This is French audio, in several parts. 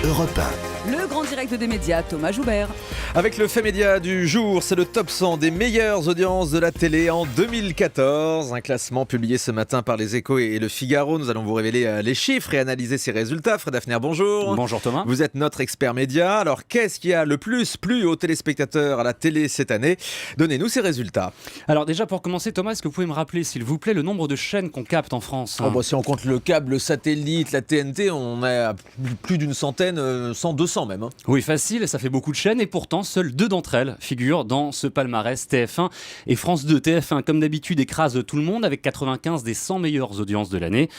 Europe 1. Le grand direct des médias, Thomas Joubert. Avec le fait média du jour, c'est le top 100 des meilleures audiences de la télé en 2014. Un classement publié ce matin par Les Échos et Le Figaro. Nous allons vous révéler les chiffres et analyser ces résultats. Fred Hafner, bonjour. Bonjour Thomas. Vous êtes notre expert média. Alors, qu'est-ce qui a le plus plu aux téléspectateurs à la télé cette année? Donnez-nous ces résultats. Alors déjà pour commencer Thomas, est-ce que vous pouvez me rappeler s'il vous plaît le nombre de chaînes qu'on capte en France? Si on compte le câble, le satellite, la TNT, on est à plus d'une centaine, 100, 200 même. Oui, facile, ça fait beaucoup de chaînes et pourtant seules 2 d'entre elles figurent dans ce palmarès, TF1 et France 2. TF1 comme d'habitude écrase tout le monde avec 95 des 100 meilleures audiences de l'année,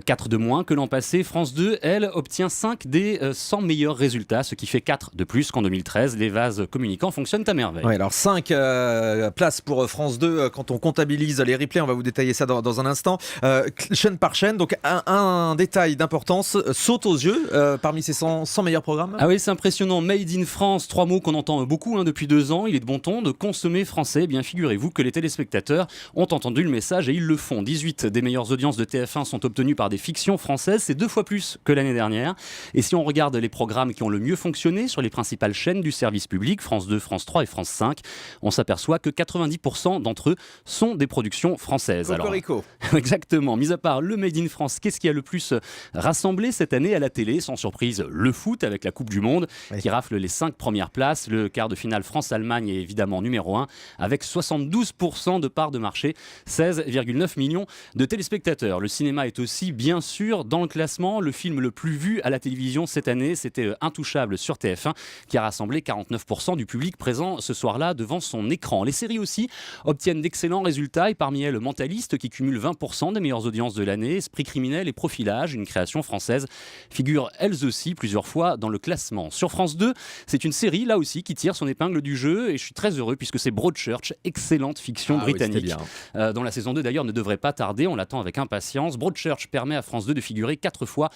4 de moins que l'an passé. France 2, elle, obtient 5 des 100 meilleurs résultats, ce qui fait 4 de plus qu'en 2013. Les vases communicants fonctionnent à merveille. Oui, alors 5 places pour France 2 quand on comptabilise les replays, on va vous détailler ça dans un instant, chaîne par chaîne. Donc un détail d'importance saute aux yeux parmi ces 100 meilleurs programmes. Ah oui, c'est impressionnant. Made in France, 3 mots qu'on entend beaucoup depuis 2 ans. Il est de bon ton de consommer français. Eh bien, figurez-vous que les téléspectateurs ont entendu le message et ils le font. 18 des meilleures audiences de TF1 sont obtenues par des fictions françaises. C'est 2 fois plus que l'année dernière. Et si on regarde les programmes qui ont le mieux fonctionné sur les principales chaînes du service public, France 2, France 3 et France 5, on s'aperçoit que 90% d'entre eux sont des productions françaises. Cocorico. Alors, exactement. Mis à part le Made in France, qu'est-ce qui a le plus rassemblé cette année à la télé? Sans surprise, le foot avec la Coupe du Monde. Oui. Qui rafle les 5 premières places. Le quart de finale France-Allemagne est évidemment numéro 1 avec 72% de part de marché, 16,9 millions de téléspectateurs. Le cinéma est aussi bien sûr dans le classement. Le film le plus vu à la télévision cette année, c'était Intouchable sur TF1 qui a rassemblé 49% du public présent ce soir-là devant son écran. Les séries aussi obtiennent d'excellents résultats et parmi elles Mentaliste qui cumule 20% des meilleures audiences de l'année. Esprit criminel et Profilage, une création française, figurent elles aussi plusieurs fois dans le classement. Sur France 2, c'est une série là aussi qui tire son épingle du jeu et je suis très heureux puisque c'est Broadchurch, excellente fiction britannique, dont la saison 2 d'ailleurs ne devrait pas tarder, on l'attend avec impatience. Broadchurch permet à France 2 de figurer 4 fois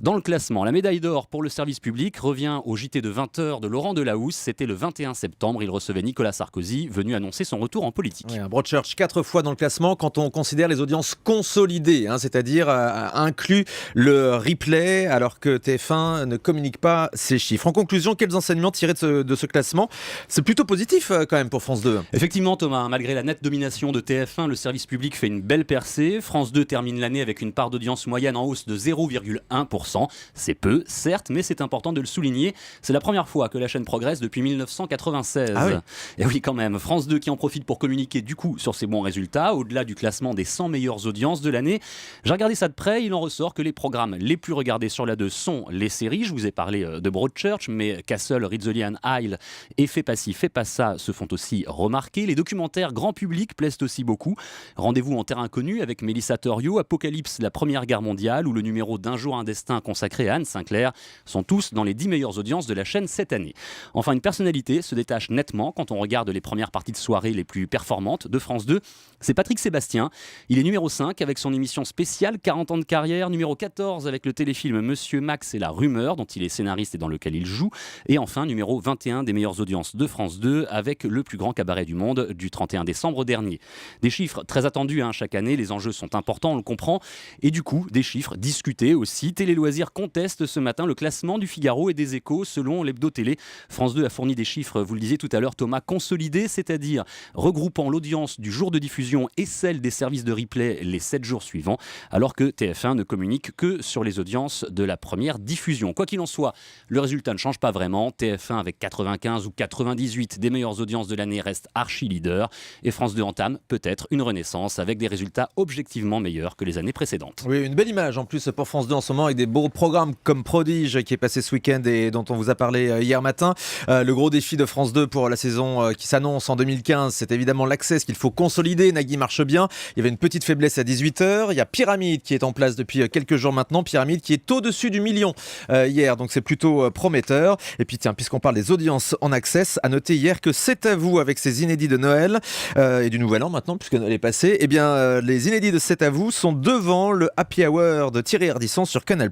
dans le classement. La médaille d'or pour le service public revient au JT de 20h de Laurent Delahousse, c'était le 21 septembre, il recevait Nicolas Sarkozy, venu annoncer son retour en politique. Oui, Broadchurch 4 fois dans le classement quand on considère les audiences consolidées, c'est-à-dire inclus le replay alors que TF1 ne communique pas ces chiffres. En conclusion, quels enseignements tirés de ce classement? C'est plutôt positif quand même pour France 2. Effectivement Thomas, malgré la nette domination de TF1, le service public fait une belle percée. France 2 termine l'année avec une part d'audience moyenne en hausse de 0,1%. C'est peu, certes, mais c'est important de le souligner. C'est la première fois que la chaîne progresse depuis 1996. Ah oui. Et oui quand même, France 2 qui en profite pour communiquer du coup sur ses bons résultats, au-delà du classement des 100 meilleures audiences de l'année. J'ai regardé ça de près, il en ressort que les programmes les plus regardés sur la 2 sont les séries. Je vous ai parlé de Broadchurch, mais Castle, Rizzoli and Isle et Fais pas ci, fais pas ça se font aussi remarquer. Les documentaires grand public plaisent aussi beaucoup. Rendez-vous en terre inconnue avec Mélissa Thoriot, Apocalypse, la Première Guerre mondiale ou le numéro d'Un jour un destin consacré à Anne Sinclair sont tous dans les 10 meilleures audiences de la chaîne cette année. Enfin, une personnalité se détache nettement quand on regarde les premières parties de soirée les plus performantes de France 2. C'est Patrick Sébastien. Il est numéro 5 avec son émission spéciale 40 ans de carrière, numéro 14 avec le téléfilm Monsieur Max et la rumeur dont il est scénariste et dans lequel il joue, et enfin numéro 21 des meilleures audiences de France 2 avec le plus grand cabaret du monde du 31 décembre dernier. Des chiffres très attendus chaque année, les enjeux sont importants, on le comprend, et du coup des chiffres discutés aussi. Télé Loisirs conteste ce matin le classement du Figaro et des Échos selon l'Hebdo Télé. France 2 a fourni des chiffres, vous le disiez tout à l'heure Thomas, consolidés, c'est-à-dire regroupant l'audience du jour de diffusion et celle des services de replay les 7 jours suivants, alors que TF1 ne communique que sur les audiences de la première diffusion. Quoi qu'il en soit, le résultat ne change pas vraiment. TF1 avec 95 ou 98 des meilleures audiences de l'année reste archi leader et France 2 entame peut-être une renaissance avec des résultats objectivement meilleurs que les années précédentes. Oui, une belle image en plus pour France 2 en ce moment avec des beaux programmes comme Prodige qui est passé ce week-end et dont on vous a parlé hier matin. Le gros défi de France 2 pour la saison qui s'annonce en 2015, c'est évidemment l'accès, ce qu'il faut consolider. Nagui marche bien. Il y avait une petite faiblesse à 18h. Il y a Pyramide qui est en place depuis quelques jours maintenant. Pyramide qui est au-dessus du million hier, donc c'est plutôt prometteur. Et puis tiens, puisqu'on parle des audiences en access, à noter hier que C'est à vous avec ses inédits de Noël et du Nouvel An maintenant, puisque Noël est passé. Eh bien, les inédits de C'est à vous sont devant le Happy Hour de Thierry Ardisson sur Canal+.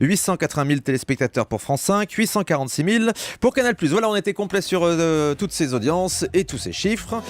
880 000 téléspectateurs pour France 5, 846 000 pour Canal+. Voilà, on était complet sur toutes ces audiences et tous ces chiffres.